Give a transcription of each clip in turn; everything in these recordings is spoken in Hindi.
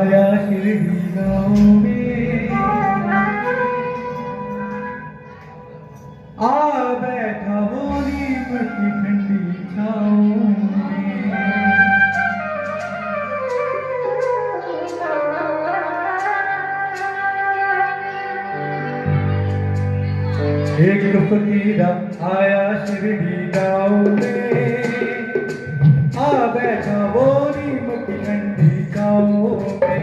आया शिरडी गाँव में, आ बैठा वो नीम की ठंडी छाँव में। एक फकीरा आया शिरडी गाँव में, आ बैठा वो नीम की ठंडी छाँव में।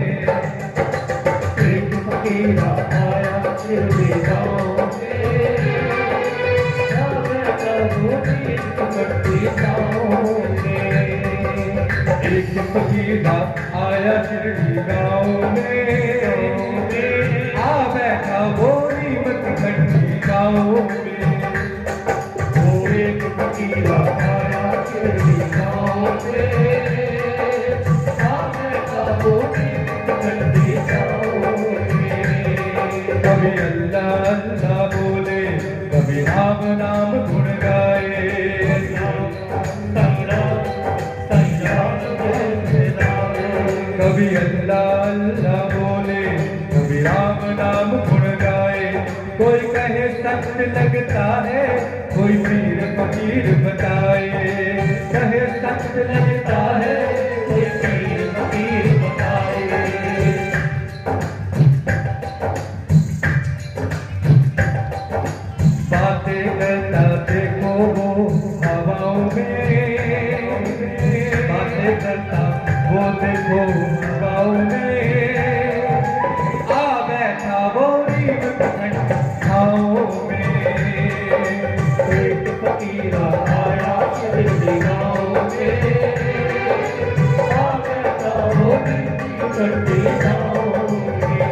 एक फकीरा आया शिरडी गाँव में, आ बैठा वो नीम की ठंडी छाँव में। एक फकीरा आया शिरडी गाँव में, आ बैठा वो नीम की ठंडी छाँव में। वो एक फकीरा आया शिरडी गाँव में, आ बैठा वो नीम की ठंडी छाँव में। कभी अल्लाह अल्लाह बोले, कभी राम नाम गुण गाए। कभी अल्लाह अल्लाह बोले, कभी राम नाम गुण गाए। कोई कहे सत्य लगता है, कोई पीर फकीर बताए। कहे सत्य लगता है, कोई पीर फकीर बताए। बातें करता देखो वो हवाओं में, बातें करता वो देखो हवाओं में। आ बैठा वो नीम की ठंडी छाँव में। एक फकीरा आया शिरडी गाँव में, आ बैठा वो नीम की ठंडी छाँव में।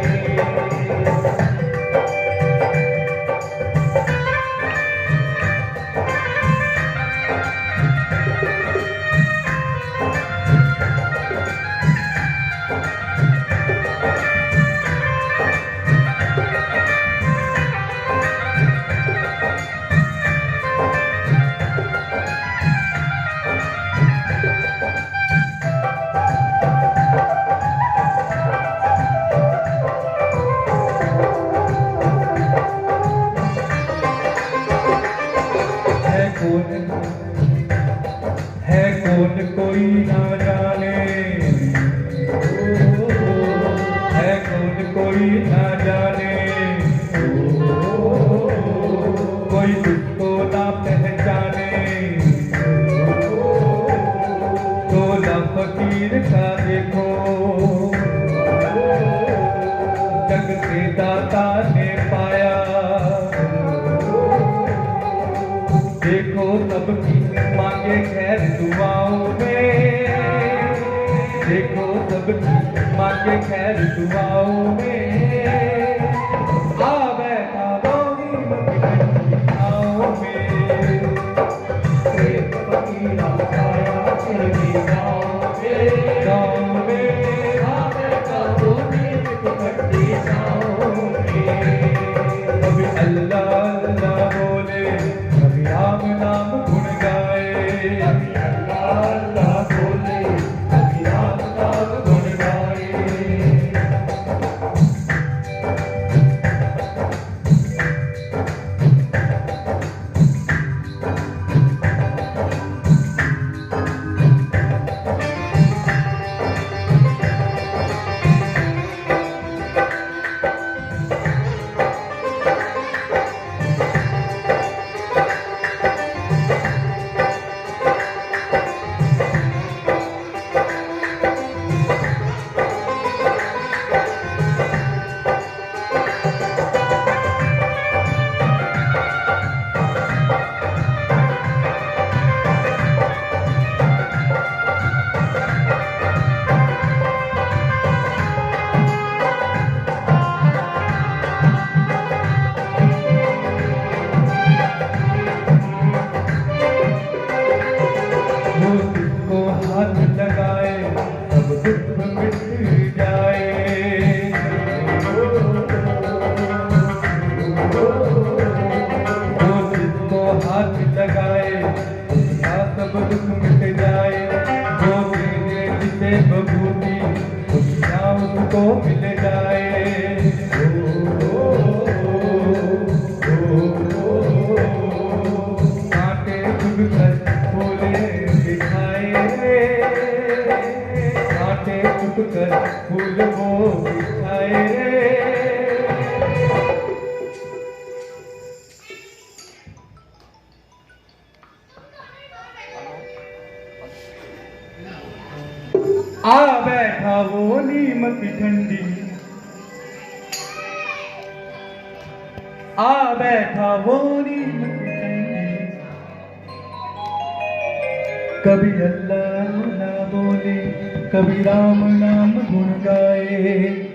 है कौन कोई ना जाने, है कौन कोई ना जाने। कोई तुझको ना पहचाने, तोला फकीर का देखो। जग से दाता ने पाया, देखो सबकी मांगे खैर दुआओं में। देखो सबकी मांगे खैर दुआओं में। आ बैठा वो नीम की ठंडी छाँव में। एक फकीरा आया शिरडी गाँव में, आ बैठा वो नीम की ठंडी छाँव में। कभी अल्लाह अल्लाह बोले, कभी राम नाम गुण गाए। कभी अल्लाह अल्लाह बोले, कभी राम नाम गुण गाए। उसको मिल जाए। कांटे चुभकर फूले दिखाए, कांटे चुभकर फूल वो दिखाए। आ बैठा वो नीम की ठंडी, आ बैठा वो नीम की ठंडी, कभी अल्लाह ना बोले, कभी राम नाम गुण गाए।